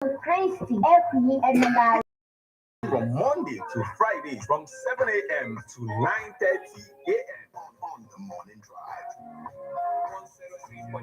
Christy, FE, and from Monday to Friday from 7 a.m. to 9:30 a.m. on the morning drive. 103.5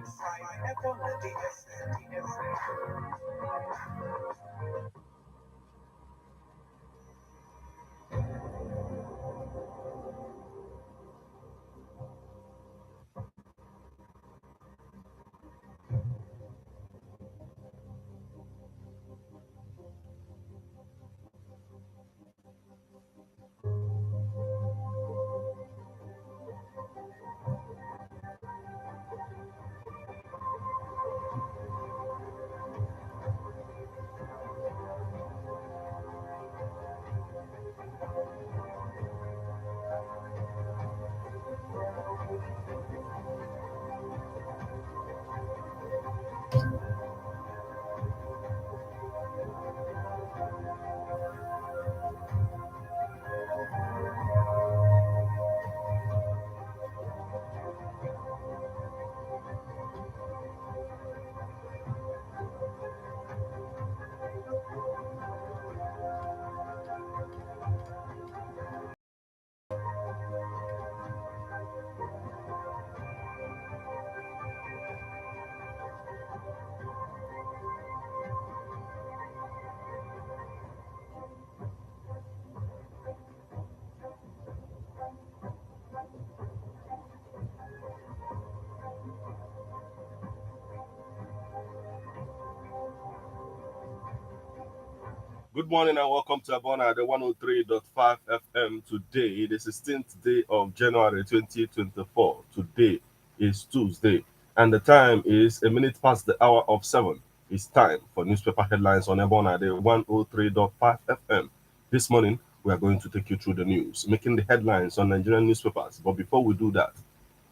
Good morning and welcome to Abona, the 103.5 FM. Today, the 16th day of January 2024. Today is Tuesday, and the time is a minute past the hour of 7. It's time for newspaper headlines on Abona, the 103.5 FM. This morning, we are going to take you through the news, making the headlines on Nigerian newspapers. But before we do that,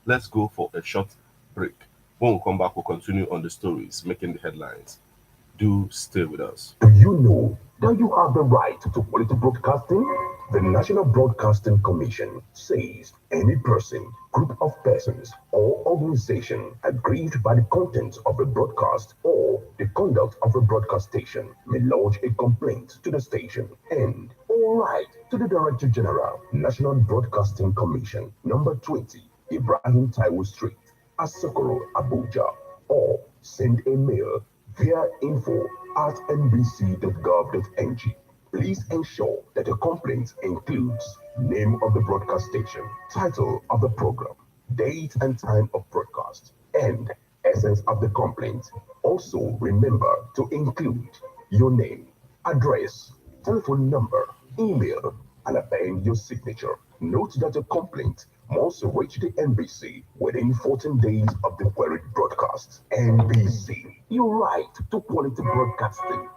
let's go for a short break. When we come back, we'll continue on the stories, making the headlines. Do stay with us. Do you know that you have the right to quality broadcasting? The National Broadcasting Commission says any person, group of persons, or organization aggrieved by the content of a broadcast or the conduct of a broadcast station may lodge a complaint to the station and all right to the Director General, National Broadcasting Commission, number 20, Ibrahim Taiwo Street, Asokoro, Abuja, or send a mail via info@nbc.gov.ng. Please ensure that your complaint includes name of the broadcast station, title of the program, date and time of broadcast, and essence of the complaint. Also, remember to include your name, address, telephone number, email, and append your signature. Note that your complaint must reach the NBC within 14 days of the queried broadcast. NBC, your right to quality broadcasting.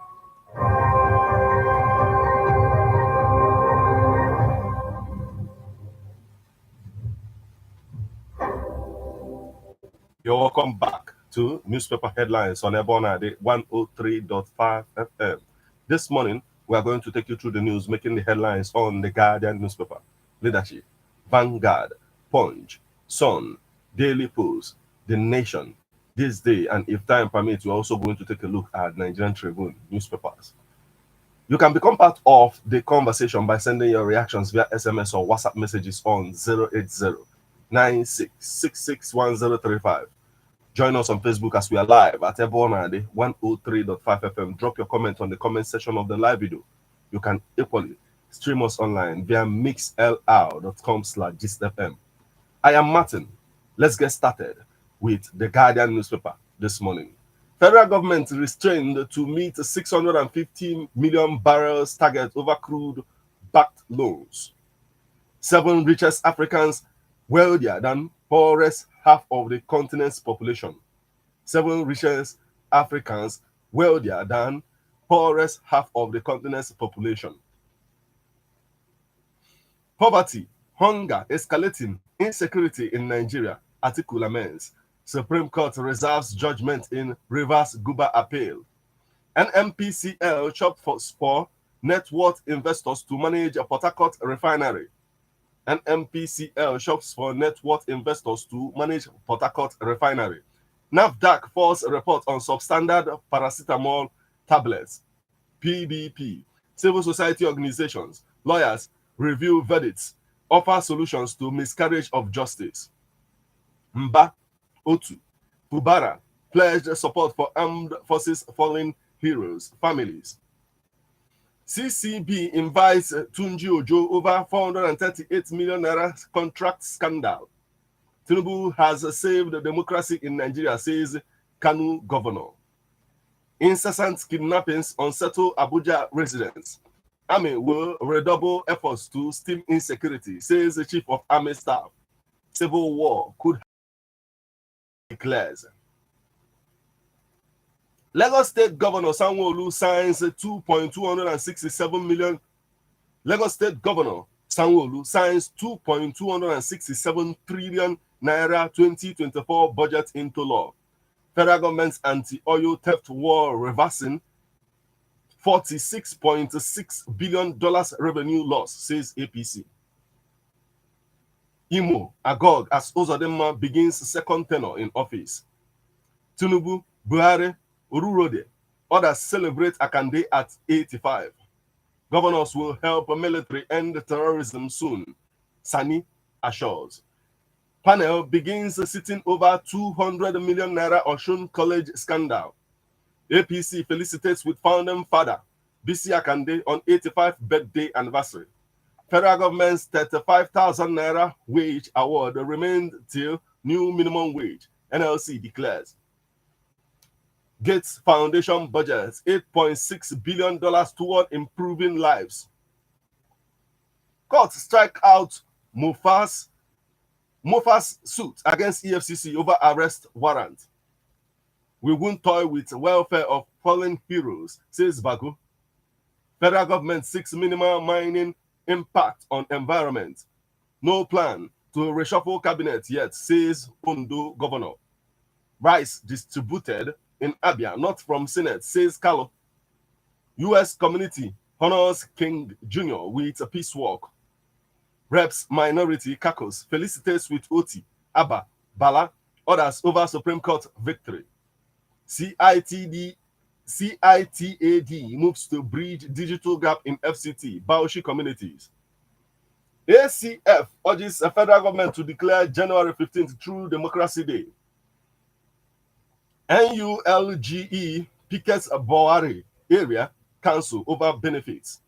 You're welcome back to newspaper headlines on Ebona, the 103.5 FM. This morning, we are going to take you through the news, making the headlines on the Guardian newspaper, Leadership, Vanguard, Punch, Sun, Daily Post, The Nation, This Day, and if time permits, we're also going to take a look at Nigerian Tribune newspapers. You can become part of the conversation by sending your reactions via SMS or WhatsApp messages on 080-96661035. Join us on Facebook as we are live at Ebona, the 103.5 FM. Drop your comment on the comment section of the live video. You can equally stream us online via mixlr.com/gistfm. I am Martin. Let's get started with the Guardian newspaper this morning. Federal government restrained to meet 650 million barrels target over crude-backed loans. 7 richest Africans wealthier than poorest half of the continent's population. 7 richest Africans wealthier than poorest half of the continent's population. Poverty, hunger, escalating insecurity in Nigeria, Atiku laments. Supreme Court reserves judgment in Rivers Guba appeal. NMPCL chopped for net worth investors to manage a Port Harcourt refinery. NMPCL shops for net worth investors to manage Port Harcourt refinery. NAFDAC false report on substandard paracetamol tablets. PDP. Civil society organizations, lawyers review verdicts, offer solutions to miscarriage of justice. Mba Otu. Fubara pledged support for armed forces fallen heroes, families. CCB invites Tunji Ojo over 438 million naira contract scandal. Tinubu has saved democracy in Nigeria, says Kanu governor. Incessant kidnappings unsettle Abuja residents. Army will redouble efforts to stem insecurity, says the Chief of Army Staff. Civil war could declares. Lagos State Governor Sanwo-Olu signs 2.267 million. Lagos State Governor Sanwo-Olu signs 2.267 trillion naira 2024 budget into law. Federal government's anti-oil theft war reversing $46.6 billion revenue loss, says APC. Imo Agog as Uzodinma begins second tenure in office. Tinubu, Buhari, Ururode, others celebrate Akande at 85. Governors will help military end terrorism soon, Sani assures. Panel begins sitting over 200 million naira Osun College scandal. APC felicitates with founding father, BC Akande, on 85th birthday anniversary. Federal government's 35,000 naira wage award remained till new minimum wage, NLC declares. Gates Foundation budgets $8.6 billion toward improving lives. Court strike out Mufa's suit against EFCC over arrest warrant. We won't toy with welfare of fallen heroes, says Bagu. Federal government seeks minimal mining impact on environment. No plan to reshuffle cabinet yet, says Ondo governor. Rice distributed in Abia, not from Senate, says Kalo. U.S. community honors King Jr. with a peace walk. Reps minority caucus felicitates with Oti, Abba, Bala, others over Supreme Court victory. CITAD moves to bridge digital gap in FCT, Bauchi communities. ACF urges the federal government to declare January 15th True Democracy Day. NULGE pickets Batsari area council over benefits.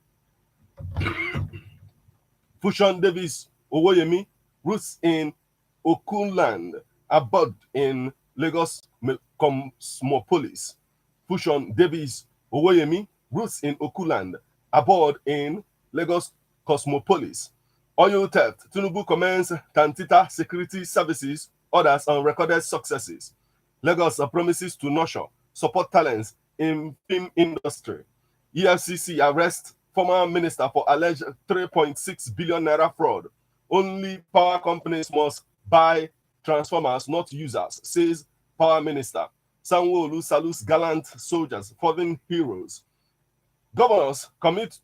Fushon Davis Owoyemi roots in Okunland, abode in Lagos Cosmopolis. Fushon Davis Owoyemi roots in Okuland, abode in Lagos Cosmopolis. Oil theft. Tinubu commends Tantita Security Services, others on recorded successes. Lagos promises to nurture, support talents in film industry. EFCC arrests former minister for alleged 3.6 billion naira fraud. Only power companies must buy transformers, not users, says power minister. Sanwo-Olu salutes gallant soldiers, fallen heroes. Governors committed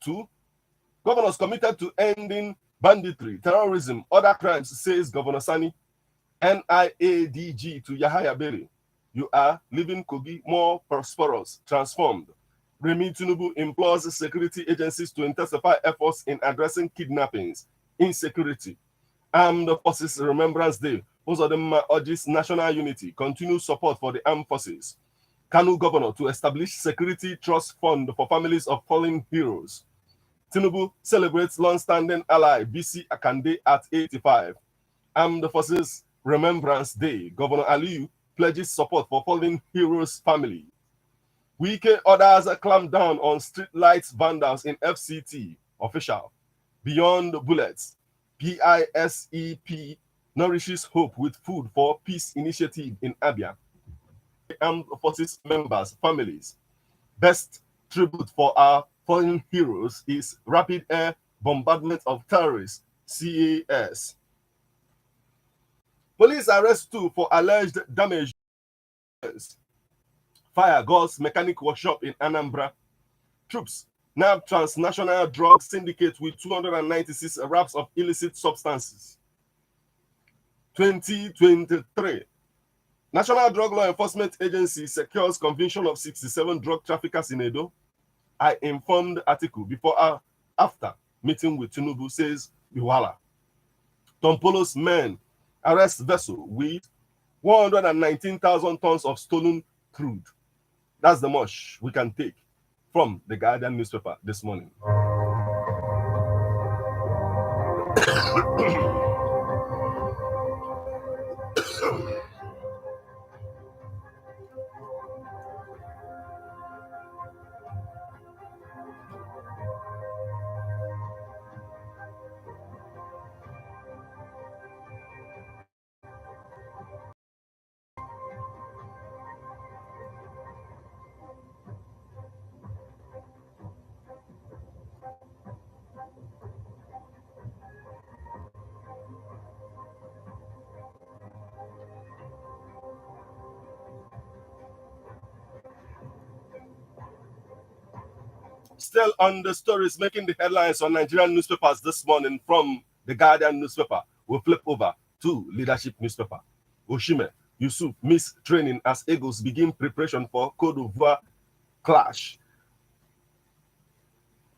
to ending banditry, terrorism, other crimes, says Governor Sani. NIADG to Yahaya Bello. You are leaving Kogi more prosperous, transformed. Remi Tinubu implores security agencies to intensify efforts in addressing kidnappings, insecurity. Armed Forces Remembrance Day. Uzodinma urges national unity, continued support for the armed forces. Kanu governor to establish security trust fund for families of fallen heroes. Tinubu celebrates long-standing ally BC Akande at 85. Armed Forces Remembrance Day. Governor Aliyu pledges support for fallen heroes' family. Wike orders clamp down on street lights vandals in FCT. Official. Beyond bullets. PISEP nourishes hope with food for peace initiative in Abia. Armed Forces members' families. Best tribute for our fallen heroes is rapid air bombardment of terrorists, CAS. Police arrest 2 for alleged damage. Fire God's mechanic workshop in Anambra. Troops nab transnational drug syndicate with 296 wraps of illicit substances. 2023. National Drug Law Enforcement Agency secures conviction of 67 drug traffickers in Edo. I informed article before after meeting with Tinubu, says Biwala. Tompolo's men arrest vessel with 119,000 tons of stolen crude. That's the much we can take from the Guardian newspaper this morning. Still on the stories making the headlines on Nigerian newspapers this morning from the Guardian newspaper, we'll flip over to leadership newspaper. Oshime Yusuf missed training as Eagles begin preparation for Cote d'Ivoire clash.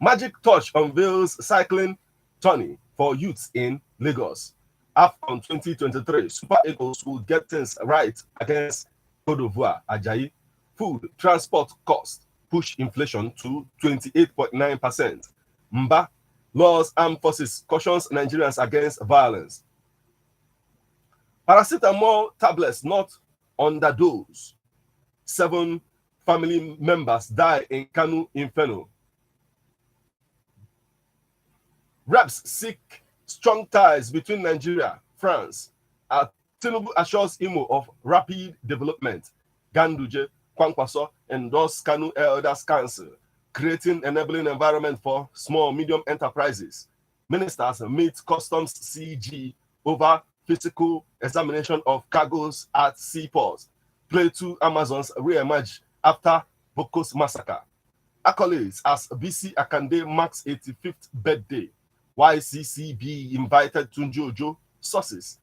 Magic Touch unveils cycling tourney for youths in Lagos. AFCON 2023, Super Eagles will get things right against Cote d'Ivoire. Ajayi, food transport cost push inflation to 28.9%. Mba, laws armed forces cautions Nigerians against violence. Paracetamol tablets not underdose. 7 family members die in Kanu Inferno. Reps seek strong ties between Nigeria, France. Tinubu assures Imo of rapid development. Ganduje, Kwankwaso endorse Kanu Elders Council, creating enabling environment for small, medium enterprises. Ministers meet customs CG over physical examination of cargoes at seaports. Plateau Amazons re-emerge after Bokos massacre. Accolades as BC Akande marks 85th birthday. YCCB invited Tunji Ojo. Sources.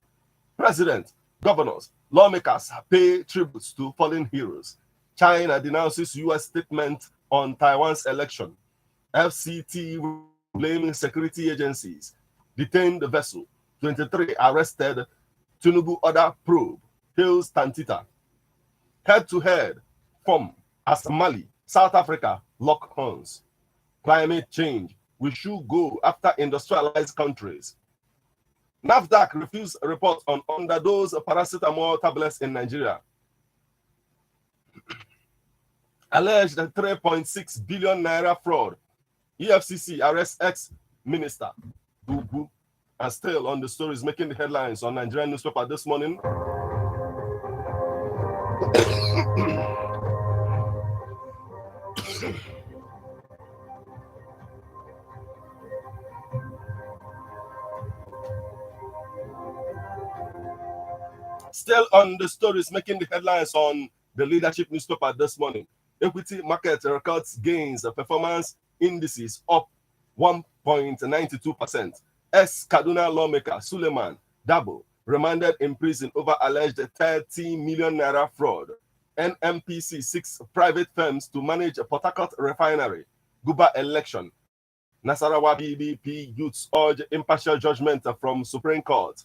President, governors, lawmakers pay tributes to fallen heroes. China denounces U.S. statement on Taiwan's election. FCT blaming security agencies. Detained the vessel. 23 arrested. Tinubu order probe. Hails Tantita. Head-to-head from as Mali, South Africa lock horns. Climate change. We should go after industrialized countries. NAFDAC refused a report on underdose paracetamol tablets in Nigeria. Alleged 3.6 billion naira fraud. EFCC arrests ex-minister. Bubu. And still on the stories making the headlines on Nigerian newspaper this morning. Still on the stories making the headlines on the leadership newspaper this morning. Equity market records gains. Performance indices up 1.92%. Kaduna lawmaker Suleiman Dabo remanded in prison over alleged 30 million naira fraud. NMPC 6 private firms to manage a Port Harcourt refinery. Guba election. Nasarawa PDP youths urge impartial judgment from Supreme Court.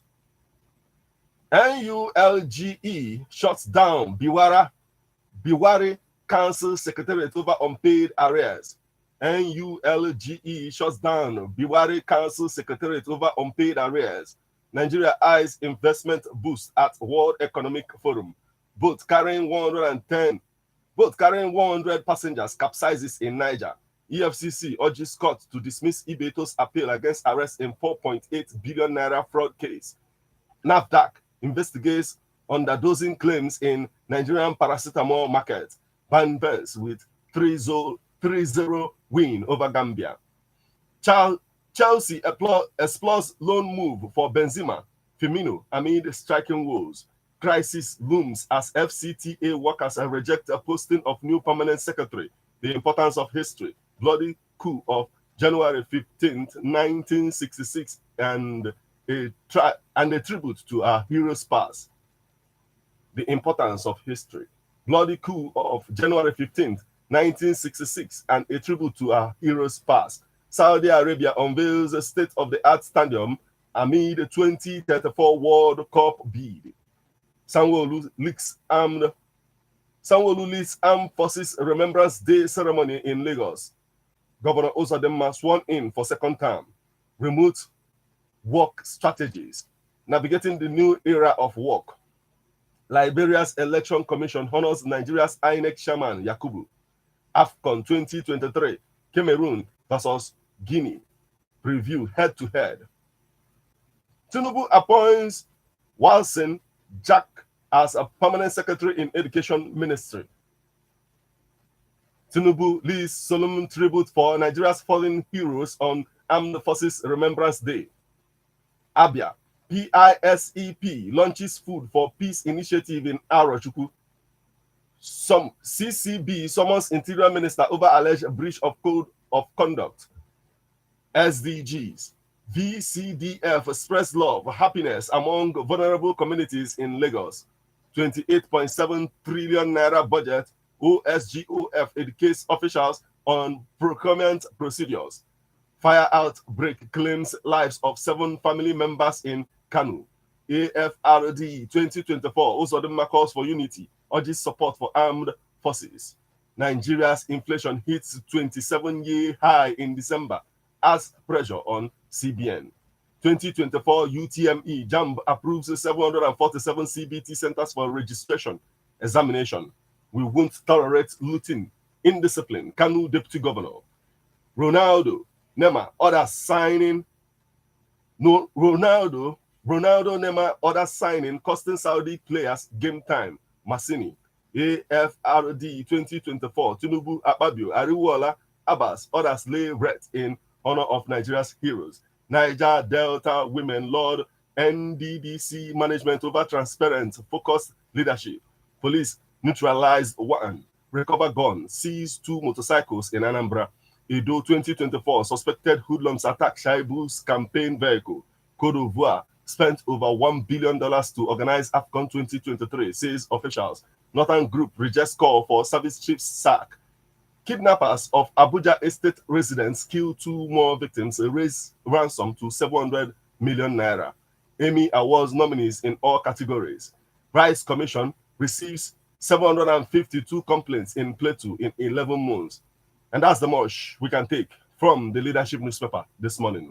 NULGE shuts down Biwari Council Secretariat over unpaid arrears. NULGE shuts down Biwari Council Secretariat over unpaid arrears. Nigeria eyes investment boost at World Economic Forum. Boat carrying 100 passengers capsizes in Niger. EFCC urges court to dismiss Ibeto's appeal against arrest in 4.8 billion naira fraud case. NAFDAC investigates underdosing claims in Nigerian paracetamol market. Bandits with 3-0 win over Gambia. Chelsea explores loan move for Benzema, Firmino amid striking woes. Crisis looms as FCTA workers reject a posting of new permanent secretary. The importance of history. Bloody coup of January 15th, 1966, and a tribute to our heroes past. the importance of history. Bloody coup of January 15th, 1966, and a tribute to our heroes past. Saudi Arabia unveils a state-of-the-art stadium amid 2034 World Cup bid. Sanwo-Olu leads Armed Forces Remembrance Day ceremony in Lagos. Governor Ozodinma sworn in for second term. Remote work strategies. Navigating the new era of work. Liberia's Election Commission honors Nigeria's INEC chairman Yakubu. AFCON 2023, Cameroon versus Guinea. Preview head-to-head. Tinubu appoints Walson Jack as a permanent secretary in Education Ministry. Tinubu leads solemn tribute for Nigeria's fallen heroes on Armed Forces Remembrance Day. Abia, PISEP launches Food for Peace initiative in Arochukwu. Some CCB summons Interior Minister over alleged breach of Code of Conduct. SDGs. VCDF express love, happiness among vulnerable communities in Lagos. 28.7 trillion naira budget. OSGOF educates officials on procurement procedures. Fire outbreak claims lives of 7 family members in Kanu. AFRD 2024 Ozodinma calls for unity, urges support for armed forces. Nigeria's inflation hits 27-year high in December as pressure on CBN. 2024 UTME JAMB approves 747 CBT centers for registration examination. We won't tolerate looting, indiscipline. Kanu Deputy Governor. Ronaldo, Neymar, others signing. No, Ronaldo, Neymar, others signing, costing Saudi players game time. Massini. AFRD 2024. Tinubu, Akpabio, Ariwola, Abbas, others lay wreath in honor of Nigeria's heroes. Niger Delta women Lord NDDC management over transparent, focused leadership. Police neutralized 1, recover gun, seize 2 motorcycles in Anambra. Edo 2024 suspected hoodlums attack Shaibu's campaign vehicle. Cote d'Ivoire spent over $1 billion to organize AFCON 2023, says officials. Northern Group rejects call for service chief's sack. Kidnappers of Abuja estate residents kill 2 more victims, raise ransom to 700 million naira. Emmy Awards nominees in all categories. Rights Commission receives 752 complaints in Plateau in 11 months. And that's the much we can take from the leadership newspaper this morning.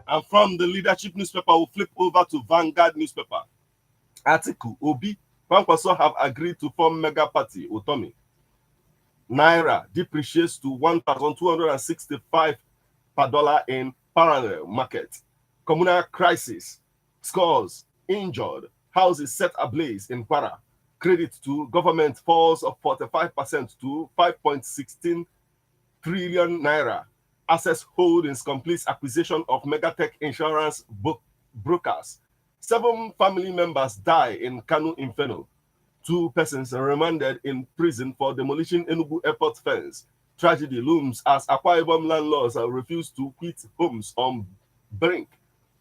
And from the leadership newspaper, we'll flip over to Vanguard newspaper. Article, Obi, Kwankwaso have agreed to form mega party, Otomi. Naira depreciates to 1,265 per dollar in parallel market. Communal crisis, scores, injured, houses set ablaze in Kwara. Credit to government falls of 45% to 5.16 trillion naira. Access Holdings completes acquisition of Megatech insurance brokers. 7 family members die in Kanu Inferno. 2 persons are remanded in prison for demolishing Enugu airport fence. Tragedy looms as Akwa Ibom landlords refuse to quit homes on brink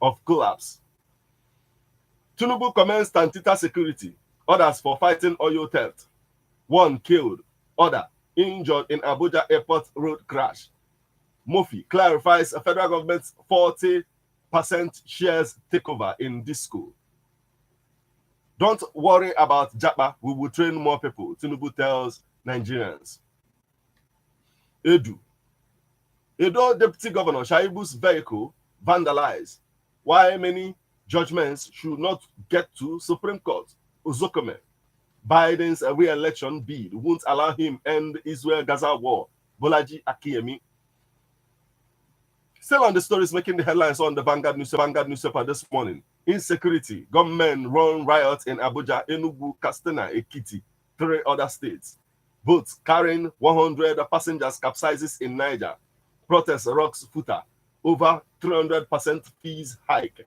of collapse. Tinubu commenced Tantita security. Orders for fighting oil theft. 1 killed. Other injured in Abuja airport road crash. Mofi clarifies a federal government's 40% shares takeover in Disco. Don't worry about Japa, we will train more people, Tinubu tells Nigerians. Edo Deputy Governor Shaibu's vehicle vandalized. Why many judgments should not get to Supreme Court. Uzokome. Biden's re-election bid won't allow him end Israel-Gaza war. Bolaji Akiyemi. Still on the stories making the headlines on the Vanguard newspaper this morning. Insecurity, gunmen run riots in Abuja, Enugu, Katsina, Ekiti, 3 other states. Boats carrying 100 passengers capsizes in Niger. Protest rocks Futa, over 300% fees hike.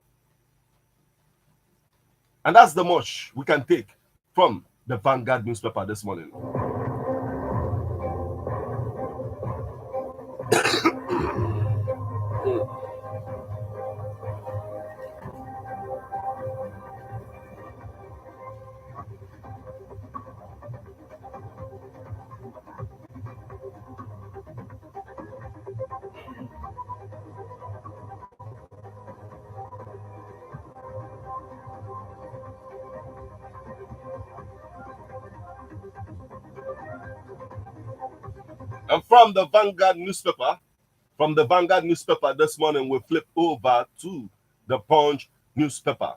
And that's the much we can take from the Vanguard newspaper this morning. And from the Vanguard newspaper this morning, we flip over to the Punch newspaper.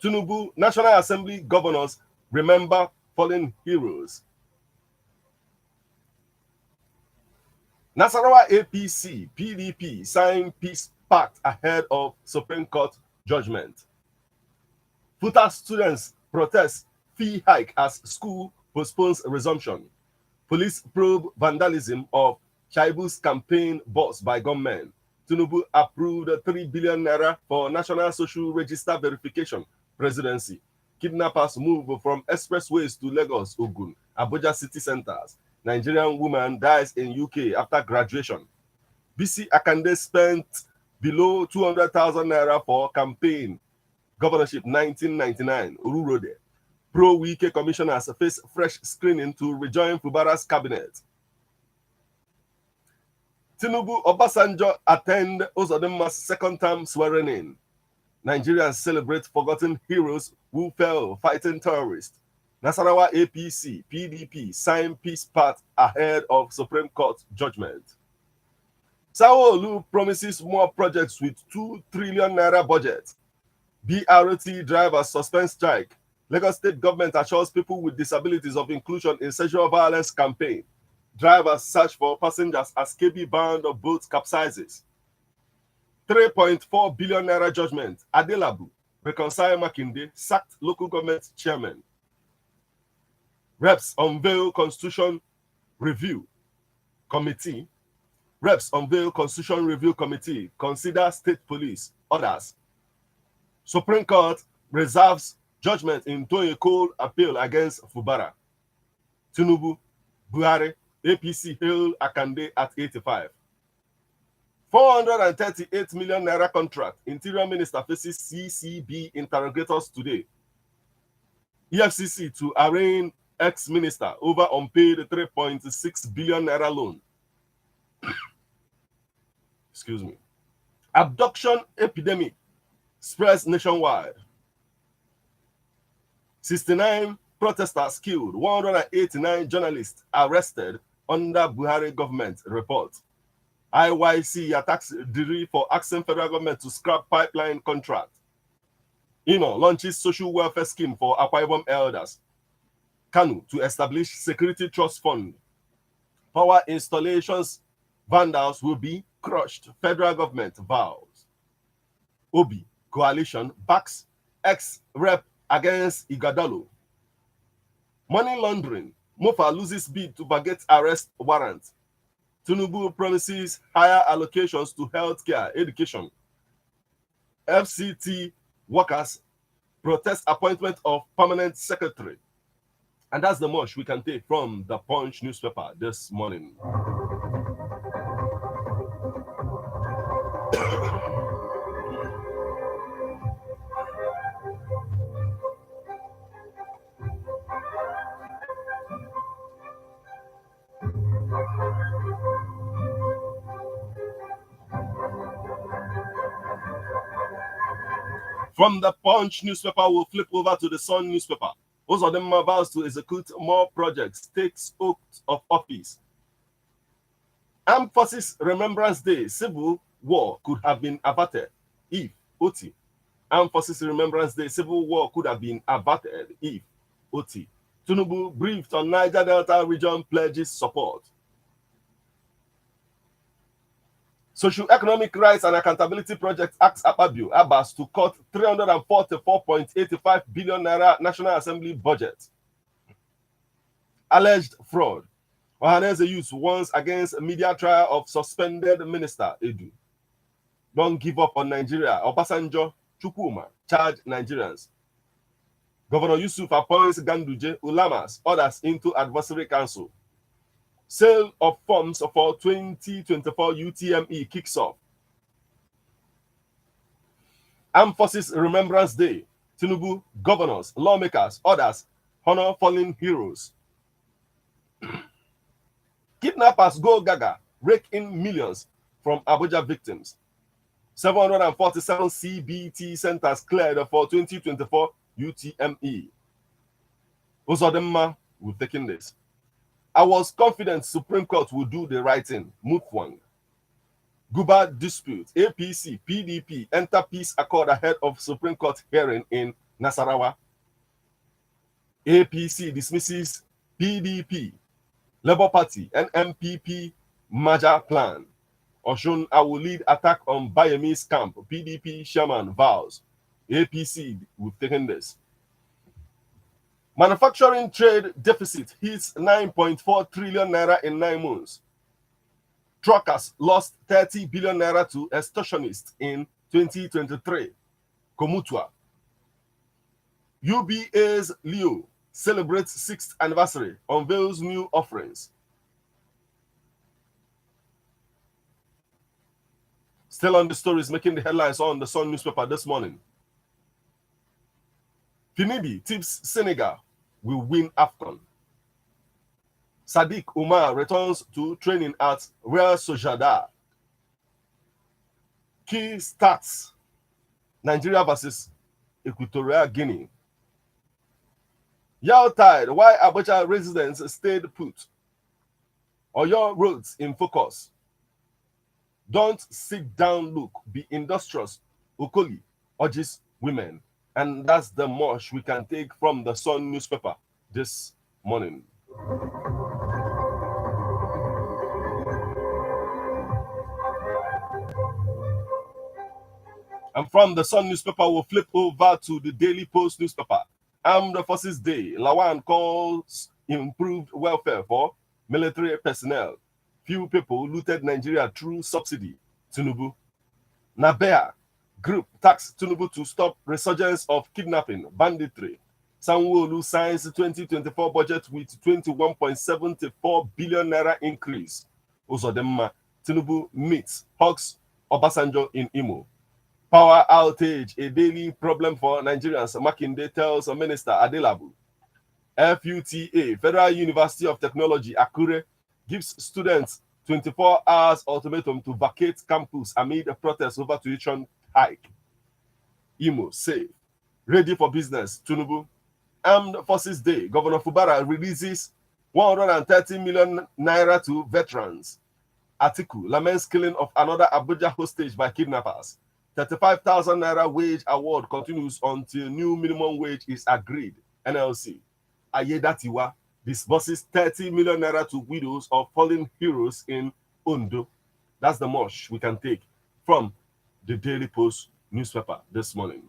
Tinubu, National Assembly governors remember fallen heroes. Nasarawa APC, PDP sign peace pact ahead of Supreme Court judgment. FUTA students protest fee hike as school postpones resumption. Police probe vandalism of Shaibu's campaign bus by gunmen. Tinubu approved 3 billion naira for National Social Register verification presidency. Kidnappers move from expressways to Lagos, Ogun, Abuja city centers. Nigerian woman dies in UK after graduation. BC Akande spent below 200,000 naira for campaign. Governorship 1999, Ururode. Pro-Wike commissioners face fresh screening to rejoin Fubara's cabinet. Tinubu Obasanjo attend Ozodinma's second term swearing in. Nigerians celebrate forgotten heroes who fell fighting terrorists. Nasarawa APC, PDP sign peace pact ahead of Supreme Court judgment. Sanwo-Olu promises more projects with 2 trillion naira budget. BRT drivers suspend strike. Lagos State government assures people with disabilities of inclusion in sexual violence campaign. Drivers search for passengers as KB band of boats capsizes. 3.4 billion naira judgment. Adelabu, reconcile Makinde, sacked local government chairman. Reps unveil Constitution Review Committee. Reps unveil Constitution Review Committee. Consider state police. Others. Supreme Court reserves judgment in Toye-Cole appeal against Fubara. Tinubu, Buhari, APC hail Akande at 85. 438 million naira contract. Interior Minister faces CCB interrogators today. EFCC to arraign ex-minister over unpaid 3.6 billion naira loan. Excuse me. Abduction epidemic spreads nationwide. 69 protesters killed, 189 journalists arrested under Buhari government report. IYC attacks Diri for asking federal government to scrap pipeline contract. Launches social welfare scheme for Akwa Ibom elders. Kanu to establish security trust fund. Power installations vandals will be crushed. Federal government vows. Obi coalition backs ex-rep against Igadalo. Money laundering. Mofa loses bid to vacate arrest warrant. Tinubu promises higher allocations to healthcare, education. FCT workers protest appointment of permanent secretary. And that's the much we can take from the Punch newspaper this morning. From the Punch newspaper, we'll flip over to the Sun newspaper. Most of them vows to execute more projects, takes oath of office. Armed Forces Remembrance Day, civil war could have been averted if OT. Armed Forces Remembrance Day, civil war could have been averted if OT. Tinubu briefed on Niger Delta region pledges support. Socio-Economic Rights and Accountability Project asks Akpabio Abbas to cut 344.85 billion naira National Assembly budget. Alleged fraud. Ohaneze Youth warns against media trial of suspended minister Edu. Don't give up on Nigeria. Obasanjo Chukwuma charged Nigerians. Governor Yusuf appoints Ganduje, Ulamas, others into advisory council. Sale of forms for 2024 UTME kicks off. Armed Forces Remembrance Day. Tinubu, governors, lawmakers, others honor fallen heroes. Kidnappers go gaga, rake in millions from Abuja victims. 747 CBT centers cleared for 2024 UTME. Uzodema will taking this. I was confident Supreme Court will do the right thing. Mutwang. Guba dispute. APC, PDP enter peace accord ahead of Supreme Court hearing in Nasarawa. APC dismisses PDP, Labour Party, and MPP merger plan. Oshun, I will lead attack on Bayemi's camp. PDP chairman vows. APC will taken this. Manufacturing trade deficit hits 9.4 trillion naira in 9 months. Truckers lost 30 billion naira to extortionists in 2023. Komutua. UBA's Leo celebrates 6th anniversary, unveils new offerings. Still on the stories making the headlines on the Sun newspaper this morning. Finidi tips Senegal will win AFCON. Sadiq Umar returns to training at Real Sociedad. Key stats: Nigeria versus Equatorial Guinea. Yao Tide, why Abuja residents stayed put. Oyo roads in focus. Don't sit down, look, be industrious. Okoli urges women. And that's the much we can take from the Sun newspaper this morning. And from the Sun newspaper, we'll flip over to the Daily Post newspaper. Armed Forces Day. Lawan calls improved welfare for military personnel. Few people looted Nigeria through subsidy. Tinubu. Nabea group tasked Tinubu to stop resurgence of kidnapping, banditry. Sanwo-Olu signs 2024 budget with 21.74 billion naira increase. Uzodema. Tinubu meets Hawks Obasanjo in Imo. Power outage, a daily problem for Nigerians. Makinde tells Minister Adelabu. FUTA, Federal University of Technology, Akure, gives students 24 hours ultimatum to vacate campus amid a protest over tuition hike. Imo, safe. Ready for business, Tinubu. Armed Forces Day, Governor Fubara releases 130 million naira to veterans. Atiku laments killing of another Abuja hostage by kidnappers. 35,000 naira wage award continues until new minimum wage is agreed. NLC. Ayedatiwa disburses 30 million naira to widows of fallen heroes in Ondo. That's the much we can take from the Daily Post newspaper this morning.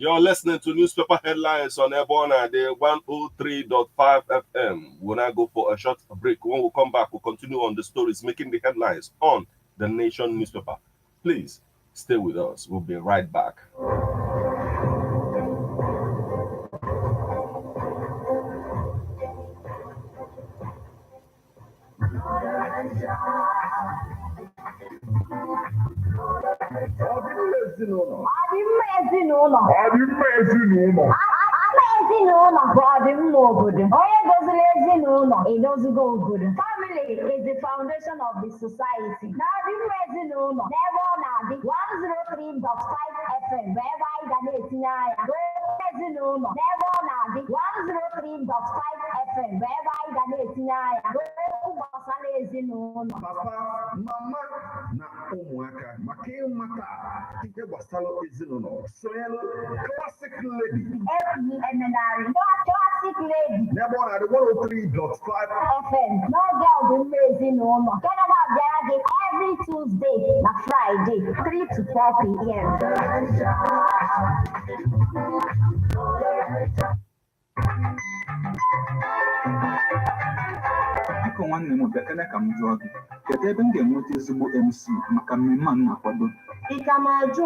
You're listening to newspaper headlines on Ebona, the 103.5 FM. We'll now go for a short break. When we come back, we'll continue on the stories making the headlines on the Nation newspaper. Please stay with us. We'll be right back. ezinụlọ ọdịmma obodo onye doziri ezinụlọ edozigo obodo. Family is the foundation of the society. Na ọdịmma ezinụlọ n'ebe ọ na-adị 103.5 FM bụ ebe anyị ga na-etinye anya. Ezinụlọ n'ebe ọ na-adị 103.5 FM bụ ebe anyị ga na-etinye anya. Okwu gbasara ezinụlọ. Papa, mama na ụmụaka maka ịmata ihe gbasara ezinụlọ sonyelu Classic Lady. Classic Lady. N'ebe ọ na-adị 103.5 FM n'oge ọdịmma ezinụlọ. Canada bịara gị every Tuesday na Friday 3 to 4 p.m. Biko nwanne m bịakene ka m jụọ gị, kedu ebe m ga-enweta ezigbo MC maka mmemme a na-akwado? Ị ka ma ajụ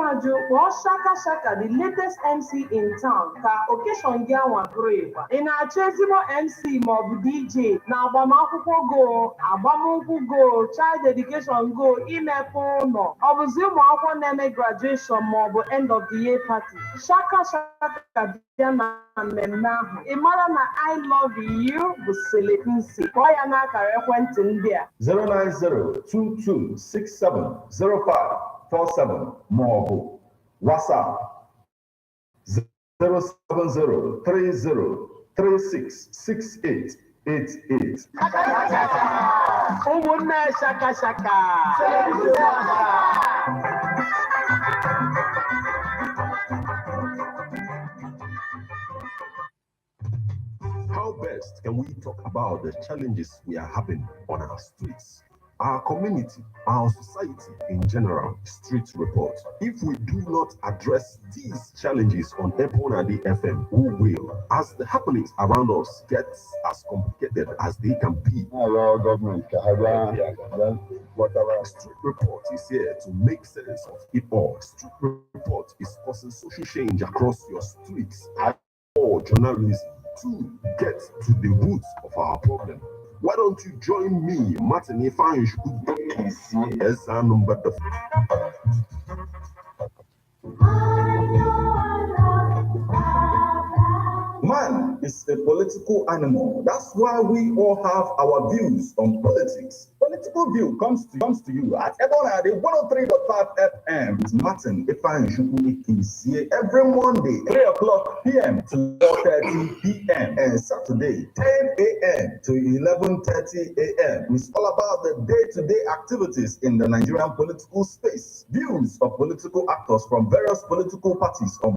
kpọọ Shaka Shaka, the latest MC in town, ka occasion gị anwa bụrụ ịgba. Ị na-achọ ezigbo MC maọbụ DJ na agbamakwụkwọ go, agbamnkwụ go, child dedication go, imepe ụlọ, ọ bụzi ụmụ akwụkwọ na-eme graduation maọbụ end of the year party. Shaka Shaka bịa na mmemme ahụ. Ị mara na I love you bụ Selekwusi. Kpọọ ya n'akara ekwentị ndị a 09022670547 maọbụ WhatsApp 07030366888. ụmụnne Shaka Shaka. How best can we talk about the challenges we are having on our streets, our community, our society in general? Street report. If we do not address these challenges on Ebonadi FM, who will? As the happenings around us get as complicated as they can be. Street report is here to make sense of it all. Street report is causing social change across your streets. Or journalism to get to the roots of our problem. Why don't you join me, Martin, if I should yes, I number the Man is a political animal. That's why we all have our views on politics. Political View comes to you at Ebonade 103.5 FM with Martin Ifeanyi Chukwu every Monday 3 o'clock p.m. to 4:30 p.m. and Saturday 10 a.m. to 11:30 a.m. It's all about the day-to-day activities in the Nigerian political space. Views of political actors from various political parties on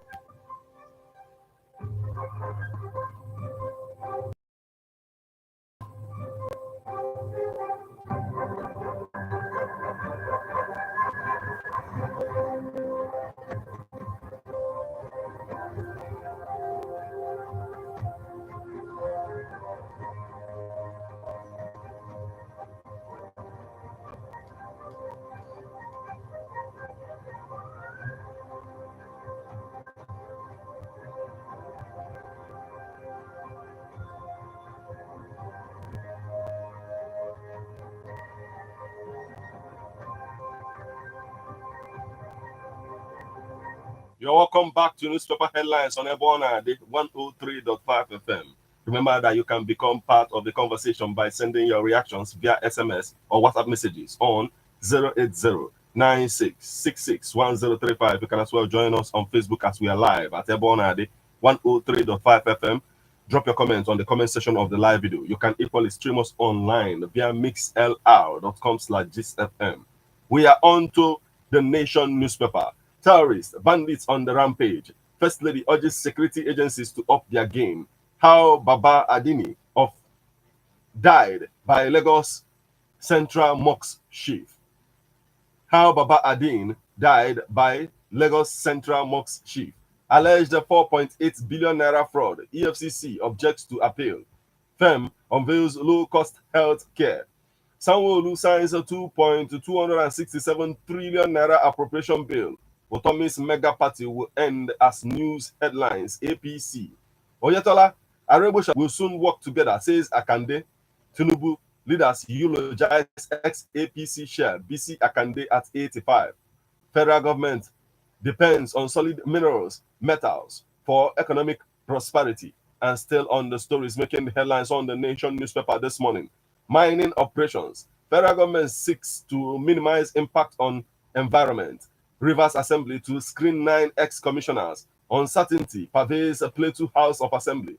You're welcome back to Newspaper Headlines on Ebona 103.5 FM. Remember that you can become part of the conversation by sending your reactions via SMS or WhatsApp messages on 080-9666-1035. You can as well join us on Facebook as we are live at Ebona 103.5 FM. Drop your comments on the comment section of the live video. You can equally stream us online via mixlr.com/gistfm. We are on to the Nation newspaper. Terrorists, bandits on the rampage. First Lady urges security agencies to up their game. How Baba Adini died by Lagos Central Mosque chief. How Baba Adin died by Lagos Central Mosque chief. Alleged 4.8 billion naira fraud. EFCC objects to appeal. FEM unveils low-cost health care. Sanwo-Olu signs a 2.267 trillion naira appropriation bill. Otomi's mega party will end as news headlines. APC. Oyetola, Arebusha will soon work together, says Akande. Tinubu leaders eulogize ex-APC share. BC Akande at 85. Federal government depends on solid minerals, metals for economic prosperity. And still on the stories making the headlines on the Nation newspaper this morning. Mining operations. Federal government seeks to minimize impact on environment. Rivers Assembly to screen 9 ex-commissioners. Uncertainty pervades a Plateau House of Assembly.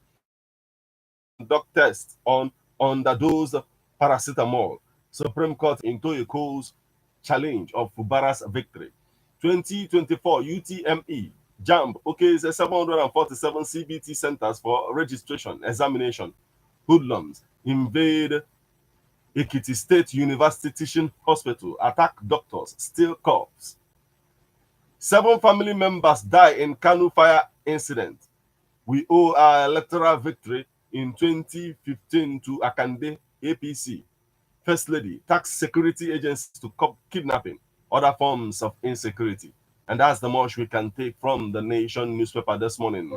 Conduct tests on underdosed paracetamol. Supreme Court into Toyoko's challenge of Fubara's victory. 2024 UTME JAMB okays 747 CBT centers for registration examination. Hoodlums invade Ekiti State University Teaching Hospital, attack doctors, steal cups. 7 family members die in Kanu fire incident. We owe our electoral victory in 2015 to Akande APC. First Lady, tax security agencies to cop kidnapping, other forms of insecurity. And that's the much we can take from the Nation newspaper this morning.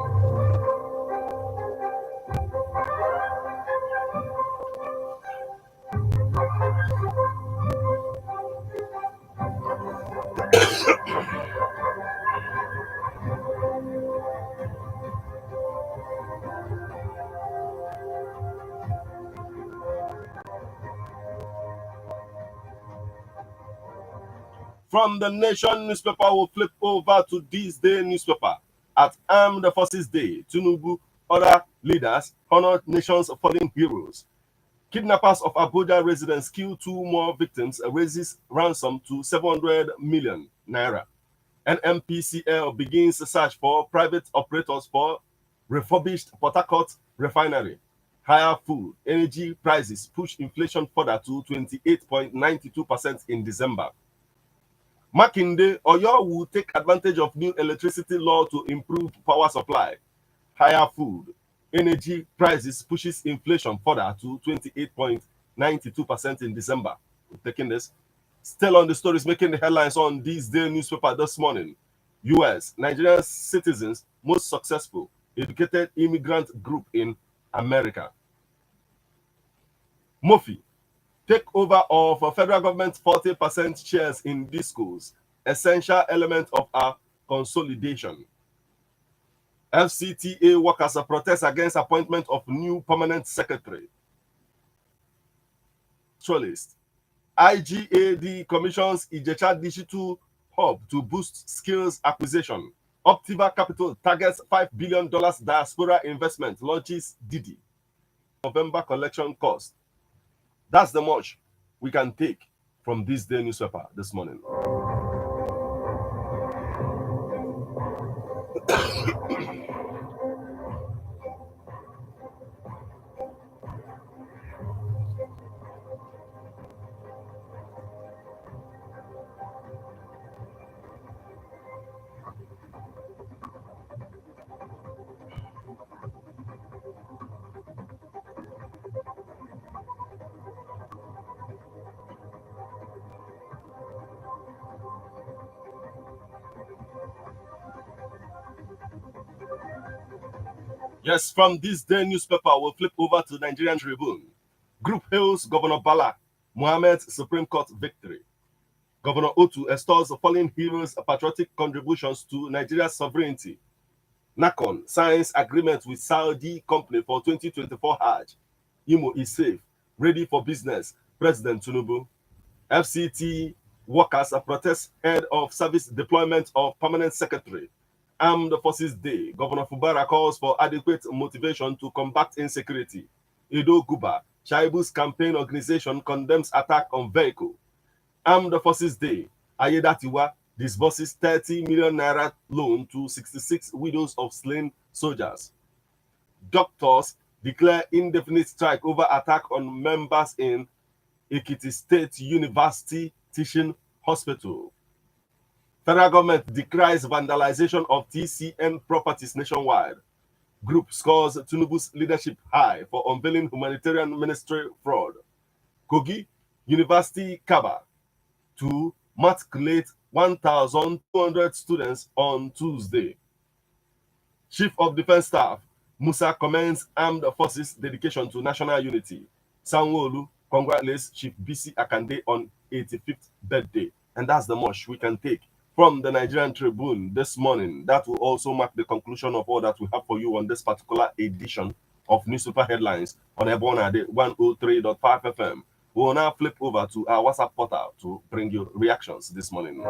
From the Nation newspaper, we'll flip over to this day newspaper. At Armed Forces Day, Tinubu, other leaders honor nation's fallen heroes. Kidnappers of Abuja residents kill 2 more victims, raises ransom to 700 million naira. NMPCL begins a search for private operators for refurbished Port Harcourt refinery. Higher food, energy prices push inflation further to 28.92% in December. Makinde, Oyo will take advantage of new electricity law to improve power supply. Higher food, energy prices pushes inflation further to 28.92% in December. Taking this. Still on the stories making the headlines on this day newspaper this morning. US, Nigerian citizens most successful educated immigrant group in America. Mofi, takeover of federal government 40% shares in discos, essential element of our consolidation. FCTA workers protest against appointment of new permanent secretary. Trolist. IGAD commissions Ijecha Digital Hub to boost skills acquisition. Optiva Capital targets $5 billion diaspora investment, launches Didi. November collection cost. That's the much we can take from this day newspaper this morning. Yes, from this day newspaper, we'll flip over to Nigerian Tribune. Group hails Governor Bala Mohammed's Supreme Court victory. Governor Otu extols fallen heroes' patriotic contributions to Nigeria's sovereignty. NACON signs agreement with Saudi company for 2024 Hajj. Imo is safe, ready for business. President Tinubu. FCT workers protest head of service deployment of permanent secretary. Armed Forces Day, Governor Fubara calls for adequate motivation to combat insecurity. Edo Guba, Shaibu's campaign organization condemns attack on vehicle. Armed Forces Day, Ayedatiwa disburses 30 million naira loan to 66 widows of slain soldiers. Doctors declare indefinite strike over attack on members in Ekiti State University Teaching Hospital. Federal government decries vandalization of TCN properties nationwide. Group scores Tinubu's leadership high for unveiling humanitarian ministry fraud. Kogi University Kaba to matriculate 1,200 students on Tuesday. Chief of Defense Staff Musa commends Armed Forces dedication to national unity. Sanwo-Olu congratulates Chief BC Akande on 85th birthday. And that's the much we can take from the Nigerian Tribune this morning. That will also mark the conclusion of all that we have for you on this particular edition of Newspaper Headlines on Ebona 103.5 FM. We will now flip over to our WhatsApp portal to bring you reactions this morning.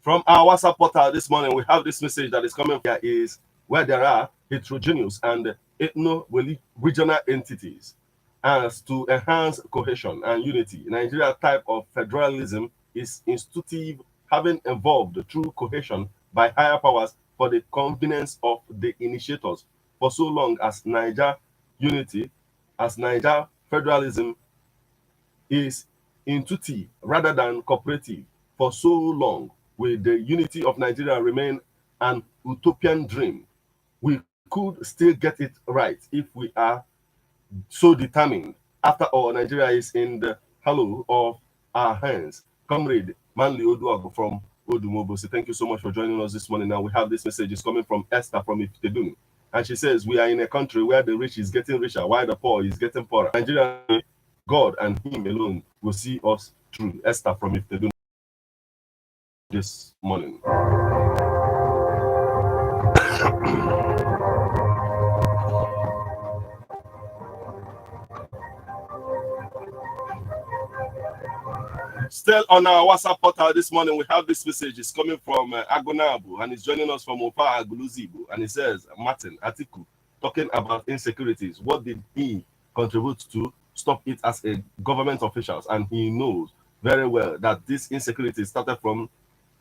From our WhatsApp portal this morning, we have this message that is coming here is where there are heterogeneous and ethno-regional entities as to enhance cohesion and unity. Nigeria type of federalism is institutive, having evolved through cohesion by higher powers for the convenience of the initiators. For so long as Niger unity, as Niger federalism is intuitive rather than cooperative, for so long will the unity of Nigeria remain an utopian dream. We could still get it right if we are so determined. After all, Nigeria is in the hollow of our hands. Comrade Manly Oduago from Odumobo. So thank you so much for joining us this morning. Now we have this message is coming from Esther from Ifitedunu. And she says, we are in a country where the rich is getting richer while the poor is getting poorer. Nigeria, God and Him alone will see us through. Esther from Ifitedunu this morning. Still on our WhatsApp portal this morning, we have this message. It's coming from Agonabu, and he's joining us from Opa Aguluzibu. And he says, Martin Atiku, talking about insecurities. What did he contribute to stop it as a government officials? And he knows very well that this insecurity started from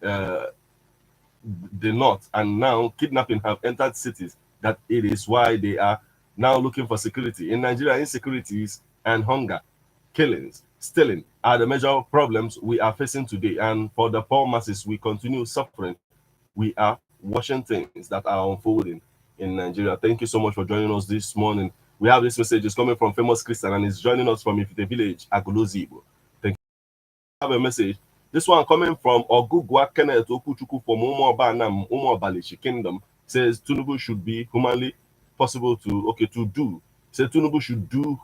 the north, and now kidnapping have entered cities. That it is why they are now looking for security. In Nigeria, insecurities and hunger, killings, stealing are the major problems we are facing today. And for the poor masses, we continue suffering. We are watching things that are unfolding in Nigeria. Thank you so much for joining us this morning. We have this message is coming from Famous Christian, and he's joining us from Ifite Village, Agolozibo. Thank you. I have a message. This one coming from Ogugwa Kenneth Okuchuku from Umuobanam, Umuobalishi Kingdom, says Tinubu should be humanly possible to do. Says Tinubu should do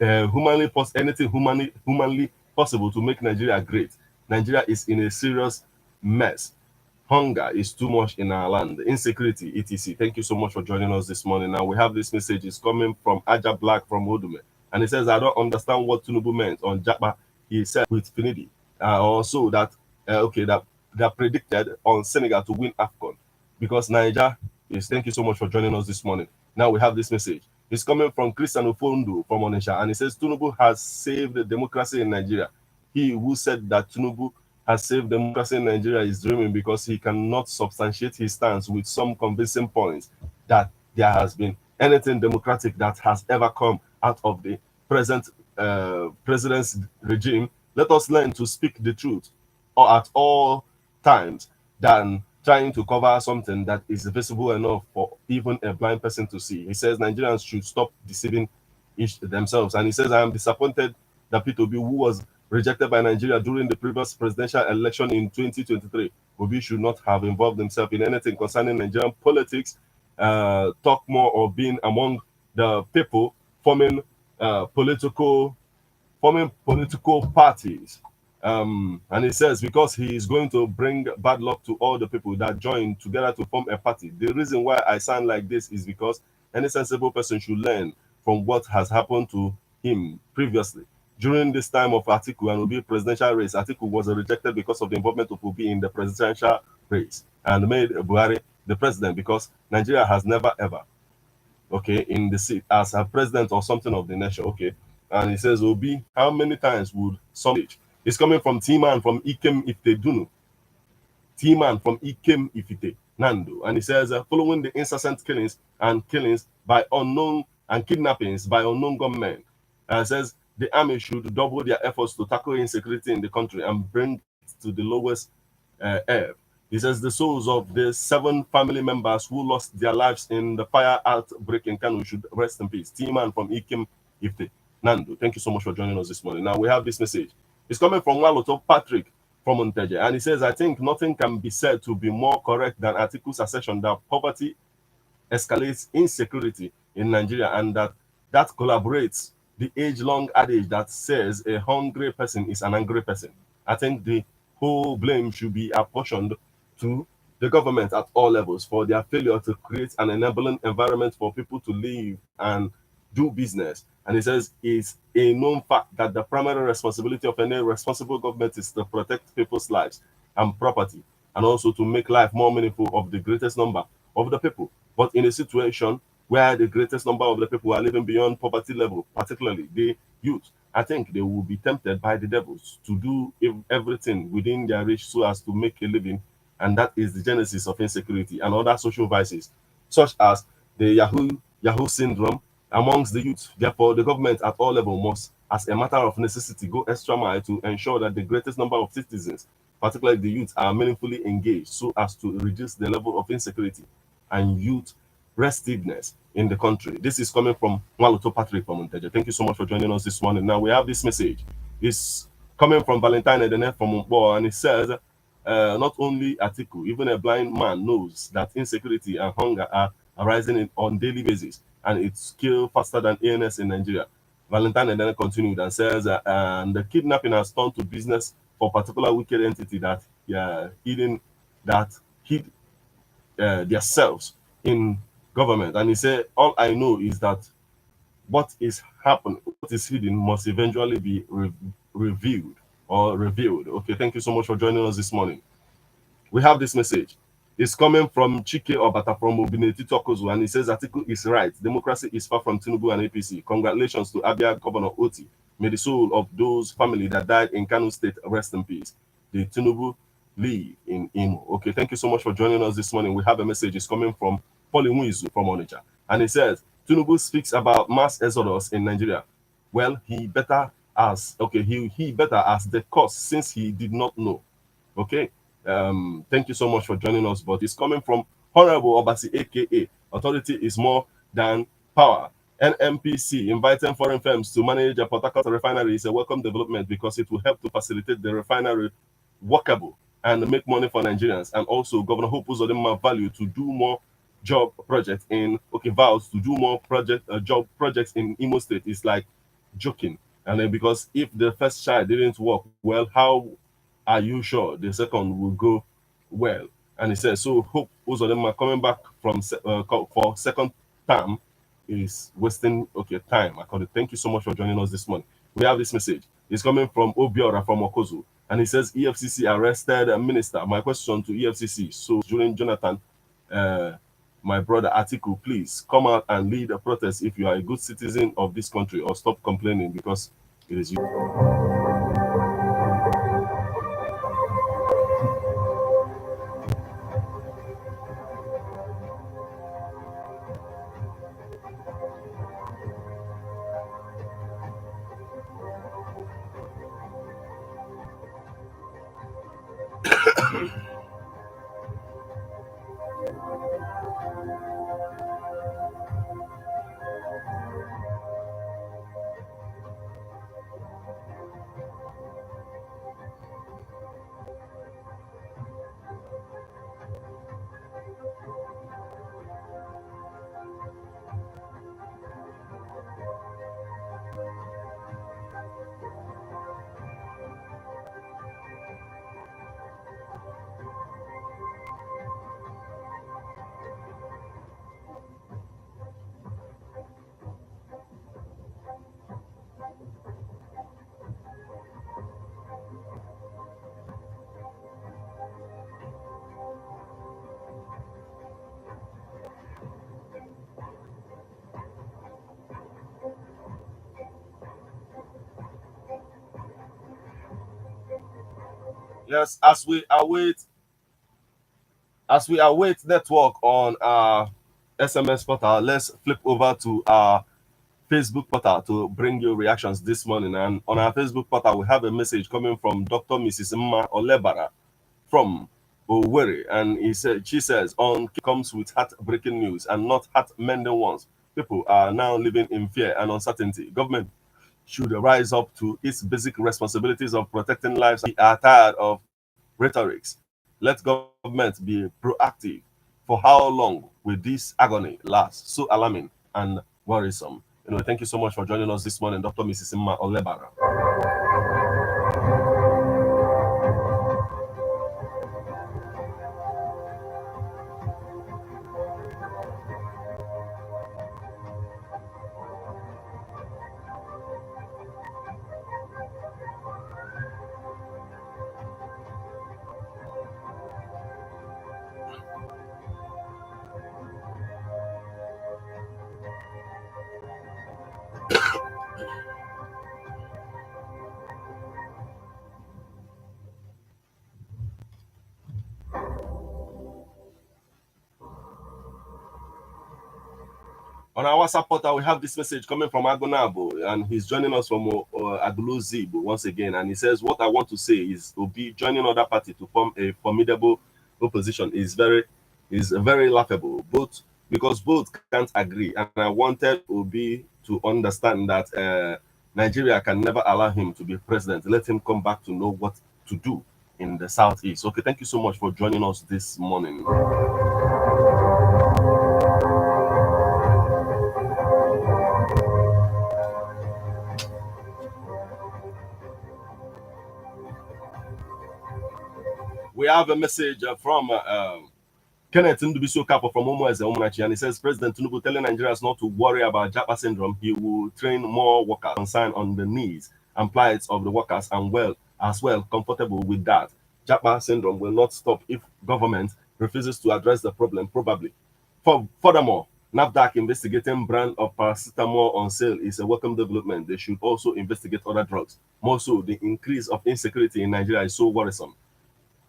anything humanly possible to make Nigeria great. Nigeria is in a serious mess. Hunger is too much in our land. Insecurity, etc. Thank you so much for joining us this morning. Now we have this message is coming from Aja Black from Odume, and he says, I don't understand what Tinubu meant on Japa. He said with Finidi. Also that that predicted on Senegal to win AFCON, because Niger is. Thank you so much for joining us this morning. Now we have this message. It's coming from Christian Ofondo from Onisha, and he says Tinubu has saved the democracy in Nigeria. He who said that Tinubu has saved democracy in Nigeria is dreaming, because he cannot substantiate his stance with some convincing points that there has been anything democratic that has ever come out of the present president's regime. Let us learn to speak the truth or at all times than trying to cover something that is visible enough for even a blind person to see. He says Nigerians should stop deceiving themselves. And he says, I am disappointed that P2B, who was rejected by Nigeria during the previous presidential election in 2023, Obi should not have involved himself in anything concerning Nigerian politics, talk more of being among the people forming political parties. And he says, because he is going to bring bad luck to all the people that join together to form a party. The reason why I sound like this is because any sensible person should learn from what has happened to him previously. During this time of Atiku and Obi presidential race, Atiku was rejected because of the involvement of Obi in the presidential race and made Buhari the president, because Nigeria has never ever, in the seat as a president or something of the nation, And he says, Obi, how many times would some age? It's coming from Tima and from Ikem Ifedunu. T-Man from Ikem Ifite, Nando. And he says, following the incessant killings by unknown and kidnappings by unknown gunmen, says the army should double their efforts to tackle insecurity in the country and bring it to the lowest ebb. He says the souls of the 7 family members who lost their lives in the fire outbreak in Kanu should rest in peace. T-Man from Ikem Ifte, Nando. Thank you so much for joining us this morning. Now we have this message. It's coming from Waloto Patrick from Monteje, and he says, I think nothing can be said to be more correct than Atiku's assertion that poverty escalates insecurity in Nigeria, and that collaborates the age-long adage that says a hungry person is an angry person. I think the whole blame should be apportioned to the government at all levels for their failure to create an enabling environment for people to live and do business. And he says it's a known fact that the primary responsibility of any responsible government is to protect people's lives and property, and also to make life more meaningful of the greatest number of the people. But in a situation where the greatest number of the people are living beyond poverty level, particularly the youth, I think they will be tempted by the devils to do everything within their reach so as to make a living. And that is the genesis of insecurity and other social vices, such as the Yahoo syndrome amongst the youth. Therefore, the government at all levels must, as a matter of necessity, go extra mile to ensure that the greatest number of citizens, particularly the youth, are meaningfully engaged so as to reduce the level of insecurity and youth restiveness in the country. This is coming from Waloto Patrick from Monteje. Thank you so much for joining us this morning. Now we have this message. It's coming from Valentine Edene from Mumbo, and it says, not only Atiku, even a blind man knows that insecurity and hunger are arising on daily basis, and it's killed faster than ANS in Nigeria. Valentine Edene continued and says, and the kidnapping has turned to business for a particular wicked entity that hid themselves in government. And he said, all I know is that what is happening, what is hidden must eventually be revealed. Okay, thank you so much for joining us this morning. We have this message. It's coming from Chike Obata from Obineti Tokozu, and he says Atiku is right. Democracy is far from Tinubu and APC. Congratulations to Abia Governor Oti. May the soul of those family that died in Kano State rest in peace. The Tinubu live in Imo. Okay, thank you so much for joining us this morning. We have a message. It's coming from Paul Nwizu from Onitsha, and he says Tinubu speaks about mass exodus in Nigeria. Well, he better ask the cause since he did not know. Okay. Thank you so much for joining us, but it's coming from Honorable Obasi, aka Authority is More Than Power. NMPC inviting foreign firms to manage a Port Harcourt refinery is a welcome development because it will help to facilitate the refinery workable and make money for Nigerians. And also, Governor Hope Uzodinma value to do more job projects vows to do more job projects in Imo State is like joking. And then because if the first child didn't work well, how are you sure the second will go well? And he says, so Hope Uzodinma coming back from for second term is wasting time. Thank you so much for joining us this morning. We have this message. It's coming from Obiora from Okozu, and he says EFCC arrested a minister. My question to EFCC: so during Jonathan, my brother Atiku, please come out and lead a protest if you are a good citizen of this country, or stop complaining because it is you. Yes, as we await As we await network on our SMS portal, let's flip over to our Facebook portal to bring you reactions this morning. And on our Facebook portal, we have a message coming from Dr. Mrs. Mma Olebara from Owerri, and she says, on comes with heartbreaking news and not heart-mending ones. People are now living in fear and uncertainty. Government should rise up to its basic responsibilities of protecting lives. We are tired of rhetorics. Let government be proactive. For how long will this agony last? So alarming and worrisome. Thank you so much for joining us this morning, Dr. Mrs. Mma Olebara. On our WhatsApp portal, we have this message coming from Agonabo, and he's joining us from Agulu once again. And he says, what I want to say is Obi joining other party to form a formidable opposition is very laughable, because both can't agree. And I wanted Obi to understand that Nigeria can never allow him to be president. Let him come back to know what to do in the Southeast. Okay, thank you so much for joining us this morning. We have a message from Kenneth Ndubisokapo from Omoeze Omunachi, and he says, President Tinubu telling Nigerians not to worry about Japa syndrome. He will train more workers concerned on the needs and plights of the workers, and comfortable with that. Japa syndrome will not stop if government refuses to address the problem, probably. Furthermore, NAFDAC investigating brand of paracetamol on sale is a welcome development. They should also investigate other drugs. More so, the increase of insecurity in Nigeria is so worrisome.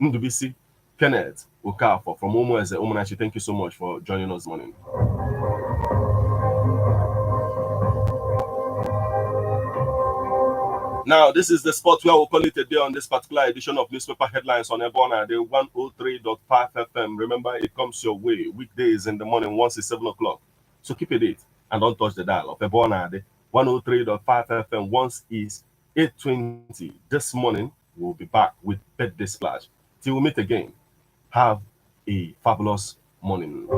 Ndubisi Kenneth Okafor from Omoeze Omunachi, thank you so much for joining us this morning. Now, this is the spot where we'll call it a day on this particular edition of Newspaper Headlines on Ebona, the 103.5 FM. Remember, it comes your way weekdays in the morning once it's 7 o'clock. So keep it and don't touch the dial of Ebona, the 103.5 FM once is 8:20. This morning, we'll be back with Birthday Splash. Till we meet again, have a fabulous morning.